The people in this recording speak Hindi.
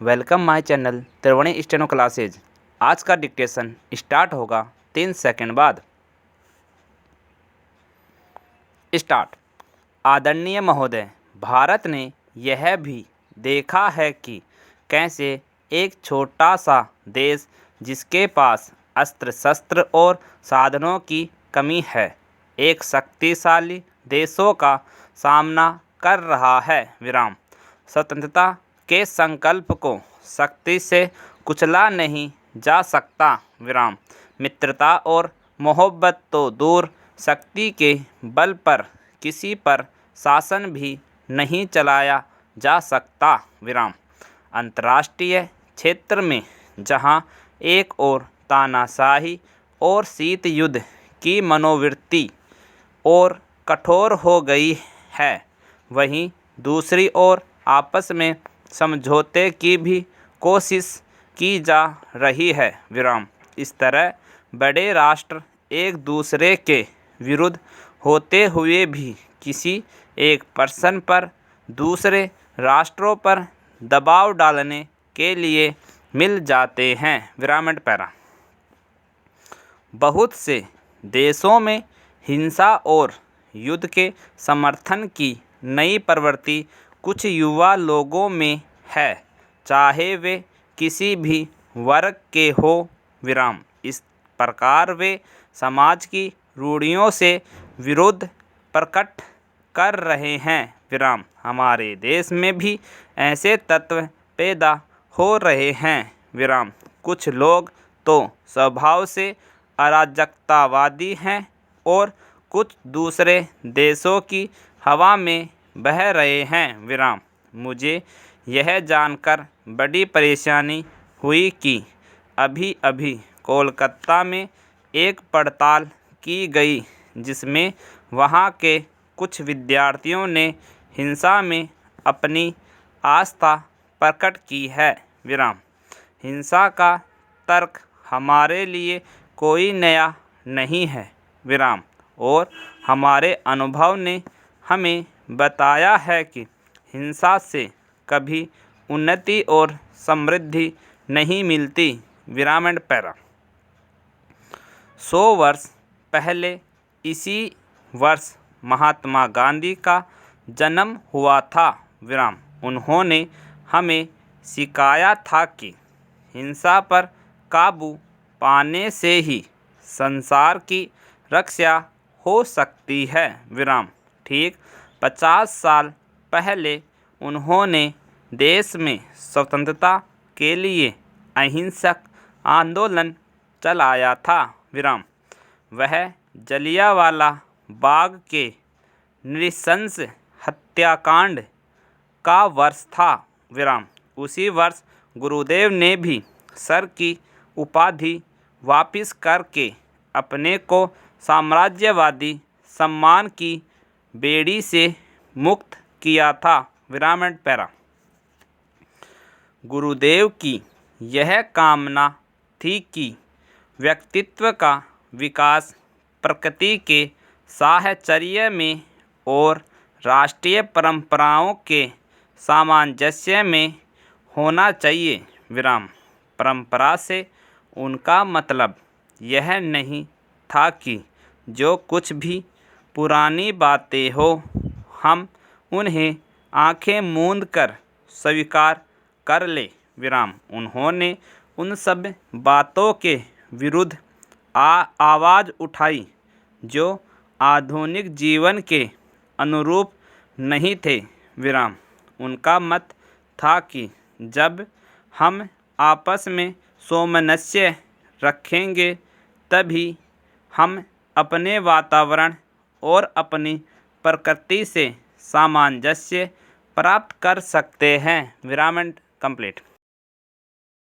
Welcome my channel Triveni steno classes. आज का डिक्टेशन स्टार्ट होगा 3 सेकंड बाद। स्टार्ट। आदरणीय महोदय, भारत ने यह भी देखा है कि कैसे एक छोटा सा देश जिसके पास अस्त्र शस्त्र और साधनों की कमी है, एक शक्तिशाली देशों का सामना कर रहा है। स्वतंत्रता के संकल्प को शक्ति से कुचला नहीं जा सकता। मित्रता और मोहब्बत तो दूर, शक्ति के बल पर किसी पर शासन भी नहीं चलाया जा सकता। अंतर्राष्ट्रीय क्षेत्र में जहां एक और तानाशाही और शीत युद्ध की मनोवृत्ति और कठोर हो गई है, वहीं दूसरी ओर आपस में समझौते की भी कोशिश की जा रही है। इस तरह बड़े राष्ट्र एक दूसरे के विरुद्ध होते हुए भी किसी एक पर्सन पर दूसरे राष्ट्रों पर दबाव डालने के लिए मिल जाते हैं। बहुत से देशों में हिंसा और युद्ध के समर्थन की नई प्रवृत्ति कुछ युवा लोगों में है, चाहे वे किसी भी वर्ग के हो। इस प्रकार वे समाज की रूढ़ियों से विरोध प्रकट कर रहे हैं। हमारे देश में भी ऐसे तत्व पैदा हो रहे हैं। कुछ लोग तो स्वभाव से अराजकतावादी हैं और कुछ दूसरे देशों की हवा में बह रहे हैं। मुझे यह जानकर बड़ी परेशानी हुई कि अभी अभी कोलकाता में एक पड़ताल की गई जिसमें वहाँ के कुछ विद्यार्थियों ने हिंसा में अपनी आस्था प्रकट की है। हिंसा का तर्क हमारे लिए कोई नया नहीं है और हमारे अनुभव ने हमें बताया है कि हिंसा से कभी उन्नति और समृद्धि नहीं मिलती। 100 वर्ष पहले इसी वर्ष महात्मा गांधी का जन्म हुआ था। उन्होंने हमें सिखाया था कि हिंसा पर काबू पाने से ही संसार की रक्षा हो सकती है। ठीक 50 साल पहले उन्होंने देश में स्वतंत्रता के लिए अहिंसक आंदोलन चलाया था। वह जलियांवाला बाग के नृशंस हत्याकांड का वर्ष था। उसी वर्ष गुरुदेव ने भी सर की उपाधि वापिस करके अपने को साम्राज्यवादी सम्मान की बेड़ी से मुक्त किया था। गुरुदेव की यह कामना थी कि व्यक्तित्व का विकास प्रकृति के साहचर्य में और राष्ट्रीय परंपराओं के सामंजस्य में होना चाहिए। परंपरा से उनका मतलब यह नहीं था कि जो कुछ भी पुरानी बातें हो हम उन्हें आंखें मूंद कर स्वीकार कर ले। उन्होंने उन सब बातों के विरुद्ध आवाज़ उठाई जो आधुनिक जीवन के अनुरूप नहीं थे। उनका मत था कि जब हम आपस में सामंजस्य रखेंगे तभी हम अपने वातावरण और अपनी प्रकृति से सामंजस्य प्राप्त कर सकते हैं। कंप्लीट।